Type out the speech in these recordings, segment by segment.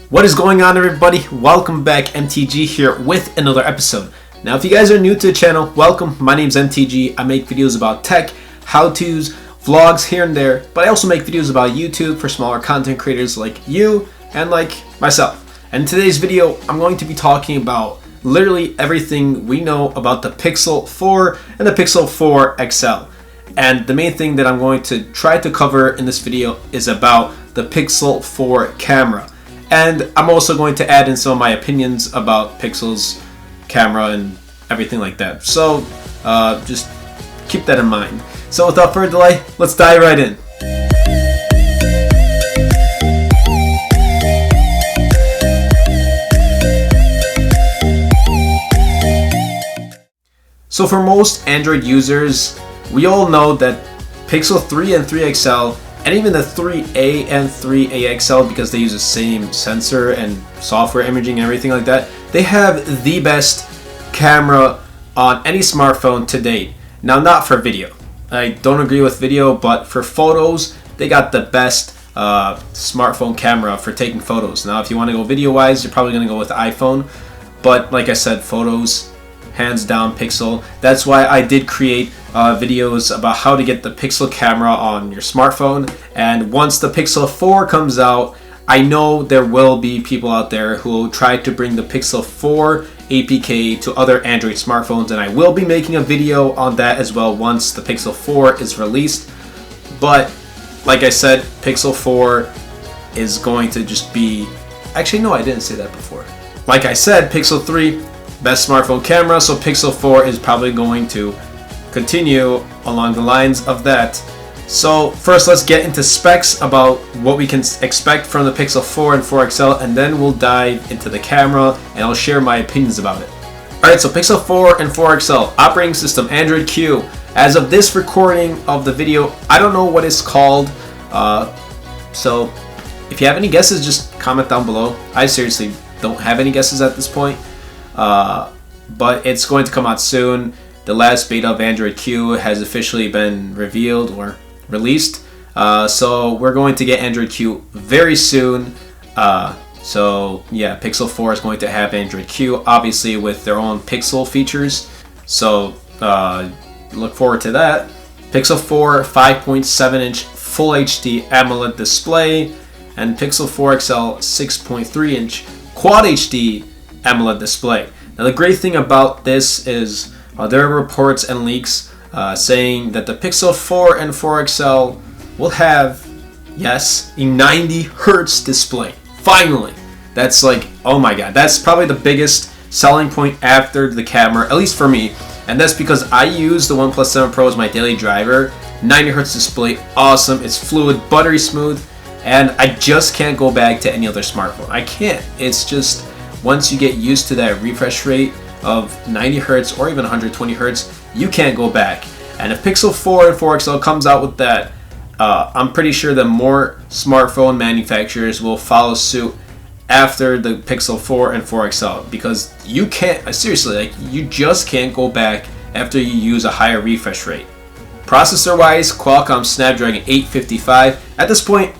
What is going on, everybody? Welcome back. MTG here with another episode. Now, if you guys are new to the channel, welcome. My name's MTG. I make videos about tech, how-tos, vlogs here and there, but I also make videos about YouTube for smaller content creators like you and like myself. And in today's video, I'm going to be talking about literally everything we know about the Pixel 4 and the Pixel 4 XL. And the main thing that I'm going to try to cover in this video is about the Pixel 4 camera. And I'm also going to add in some of my opinions about Pixel's camera and everything like that. So just keep that in mind. So without further delay, let's dive right in. So for most Android users, we all know that Pixel 3 and 3 XL, and even the 3A and 3A XL, because they use the same sensor and software imaging and everything like that, they have the best camera on any smartphone to date. Now, not for video. I don't agree with video, but for photos, they got the best smartphone camera for taking photos. Now, if you want to go video-wise, you're probably going to go with iPhone. But like I said, photos, hands down Pixel. That's why I did create videos about how to get the Pixel camera on your smartphone. And once the Pixel 4 comes out, I know there will be people out there who will try to bring the Pixel 4 APK to other Android smartphones, and I will be making a video on that as well once the Pixel 4 is released. But like I said, Pixel 4 is going to just be... Actually, no, I didn't say that before. Like I said, Pixel 3, best smartphone camera, so Pixel 4 is probably going to continue along the lines of that. So first, let's get into specs about what we can expect from the Pixel 4 and 4 XL, and then we'll dive into the camera and I'll share my opinions about it. Alright, so Pixel 4 and 4 XL, operating system Android Q. As of this recording of the video, I don't know what it's called, so if you have any guesses, just comment down below. I seriously don't have any guesses at this point, but it's going to come out soon. The last beta of Android Q has officially been revealed or released, so we're going to get Android Q very soon. So yeah, Pixel 4 is going to have Android Q, obviously with their own Pixel features, so look forward to that. Pixel 4 5.7-inch Full HD AMOLED display, and Pixel 4 XL 6.3-inch Quad HD AMOLED display. Now the great thing about this is there are reports and leaks saying that the Pixel 4 and 4 XL will have, yes, a 90 Hz display. Finally! That's like, oh my god, that's probably the biggest selling point after the camera, at least for me. And that's because I use the OnePlus 7 Pro as my daily driver. 90 Hz display, awesome, it's fluid, buttery smooth, and I just can't go back to any other smartphone. I can't. It's just, once you get used to that refresh rate of 90 Hz or even 120 Hz, you can't go back. And if Pixel 4 and 4 XL comes out with that, I'm pretty sure that more smartphone manufacturers will follow suit after the Pixel 4 and 4 XL, because you can't, seriously, like, you just can't go back after you use a higher refresh rate. Processor wise, Qualcomm Snapdragon 855. At this point,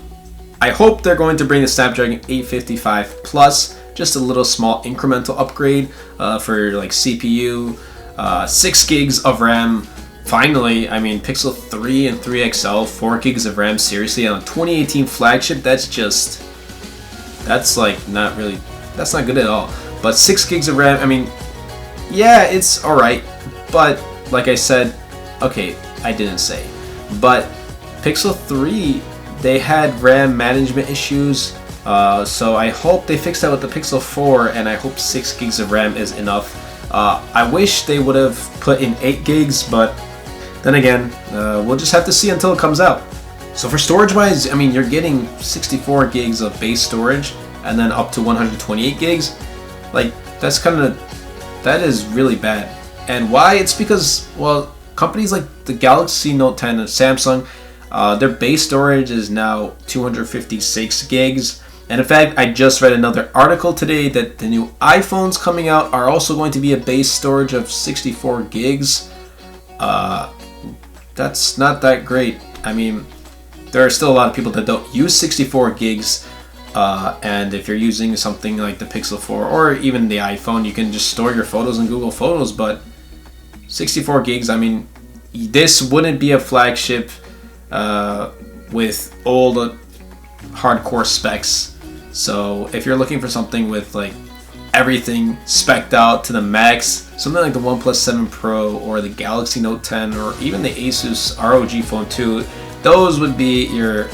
I hope they're going to bring the Snapdragon 855 Plus, just a little small incremental upgrade for like CPU, 6 gigs of RAM. Finally, I mean, Pixel 3 and 3 XL, 4 gigs of RAM, seriously, on a 2018 flagship, that's like not really, that's not good at all. But 6 gigs of RAM, I mean, yeah, it's alright, but like I said, okay, I didn't say, but Pixel 3, they had RAM management issues. So I hope they fix that with the Pixel 4, and I hope 6 gigs of RAM is enough. I wish they would have put in 8 gigs, but then again, we'll just have to see until it comes out. So for storage wise, I mean, you're getting 64 gigs of base storage and then up to 128 gigs. Like, that is really bad. And why? It's because, well, companies like the Galaxy Note 10 and Samsung, their base storage is now 256 gigs. And in fact, I just read another article today that the new iPhones coming out are also going to be a base storage of 64 gigs. That's not that great. I mean, there are still a lot of people that don't use 64 gigs And if you're using something like the Pixel 4 or even the iPhone, you can just store your photos in Google Photos. But 64 gigs, I mean, this wouldn't be a flagship with all the hardcore specs. So if you're looking for something with like everything spec'd out to the max, something like the OnePlus 7 Pro or the Galaxy Note 10 or even the Asus ROG Phone 2, those would be your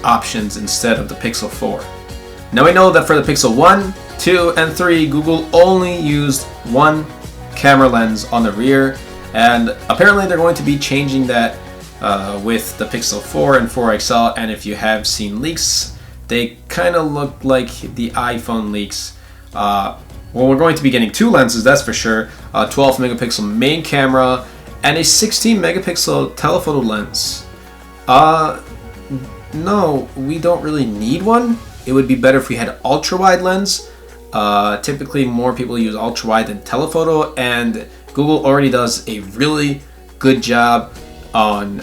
options instead of the Pixel 4. Now we know that for the Pixel 1, 2, and 3, Google only used one camera lens on the rear, and apparently they're going to be changing that with the Pixel 4 and 4 XL. And if you have seen leaks, they kind of look like the iPhone leaks. Well, we're going to be getting two lenses, that's for sure. 12 megapixel main camera and a 16 megapixel telephoto lens. No, we don't really need one. It would be better if we had ultra wide lens. Typically more people use ultra wide than telephoto, and Google already does a really good job on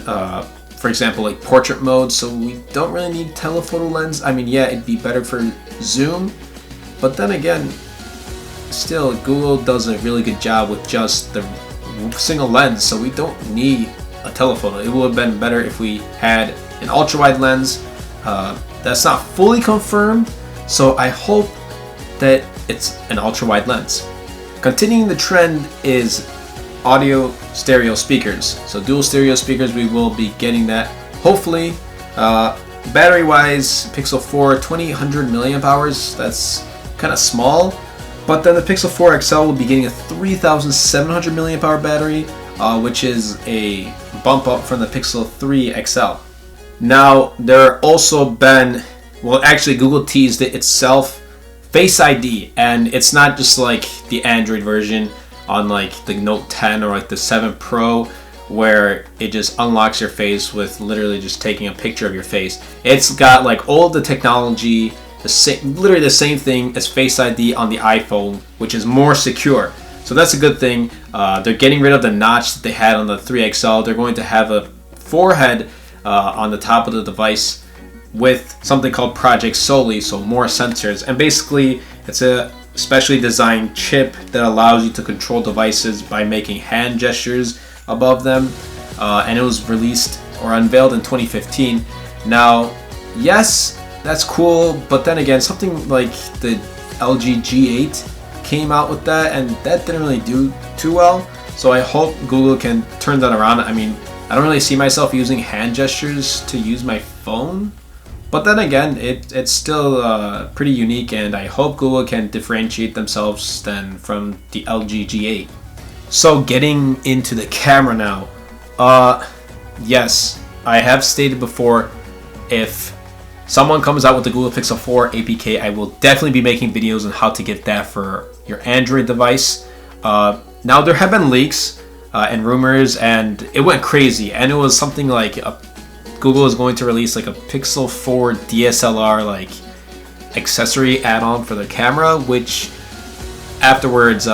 for example, like portrait mode, so we don't really need telephoto lens. I mean, yeah, it'd be better for zoom, but then again, still Google does a really good job with just the single lens, so we don't need a telephoto. It would have been better if we had an ultra wide lens. That's not fully confirmed, so I hope that it's an ultra wide lens. Continuing the trend is audio stereo speakers. So dual stereo speakers, we will be getting that hopefully. Battery wise, Pixel 4 2800 milliamp hours, that's kind of small, but then the Pixel 4 XL will be getting a 3700 milliamp hour battery, which is a bump up from the Pixel 3 XL. Now there also been, well, actually Google teased it itself, Face ID, and it's not just like the Android version on like the Note 10 or like the 7 Pro where it just unlocks your face with literally just taking a picture of your face. It's got like all the technology, the same, literally the same thing as Face ID on the iPhone, which is more secure. So that's a good thing. They're getting rid of the notch that they had on the 3XL. They're going to have a forehead on the top of the device with something called Project Soli, so more sensors. And basically, it's a specially designed chip that allows you to control devices by making hand gestures above them. And it was released or unveiled in 2015. Now, yes, that's cool, but then again, something like the LG G8 came out with that, and that didn't really do too well. So I hope Google can turn that around. I mean, I don't really see myself using hand gestures to use my phone, but then again, it's still pretty unique, and I hope Google can differentiate themselves then from the LG G8. So getting into the camera now, yes, I have stated before, if someone comes out with the Google Pixel 4 APK, I will definitely be making videos on how to get that for your Android device. Now there have been leaks and rumors, and it went crazy, and it was something like Google is going to release like a Pixel 4 DSLR like accessory add-on for the camera, which afterwards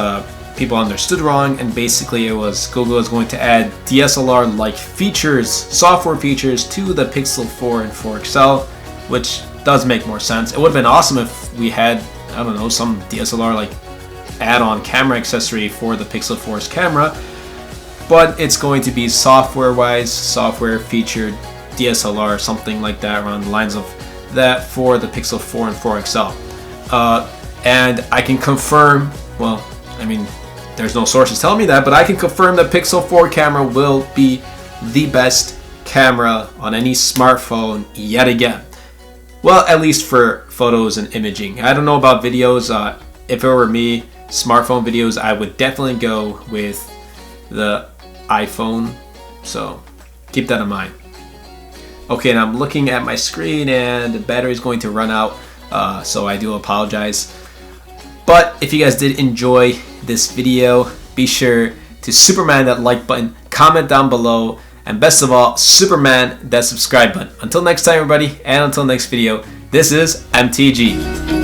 people understood wrong, and basically it was Google is going to add DSLR like features, software features to the Pixel 4 and 4 XL, which does make more sense. It would have been awesome if we had, I don't know, some DSLR like add-on camera accessory for the Pixel 4's camera, but it's going to be software-wise, software featured DSLR, something like that, around the lines of that for the Pixel 4 and 4 XL. And I can confirm, well, I mean, there's no sources telling me that, but I can confirm the Pixel 4 camera will be the best camera on any smartphone yet again. Well, at least for photos and imaging. I don't know about videos. If it were me, smartphone videos, I would definitely go with the iPhone. So keep that in mind. Okay, and I'm looking at my screen and the battery is going to run out, so I do apologize. But if you guys did enjoy this video, be sure to Superman that like button, comment down below, and best of all, Superman that subscribe button. Until next time, everybody, and until next video, this is MTG.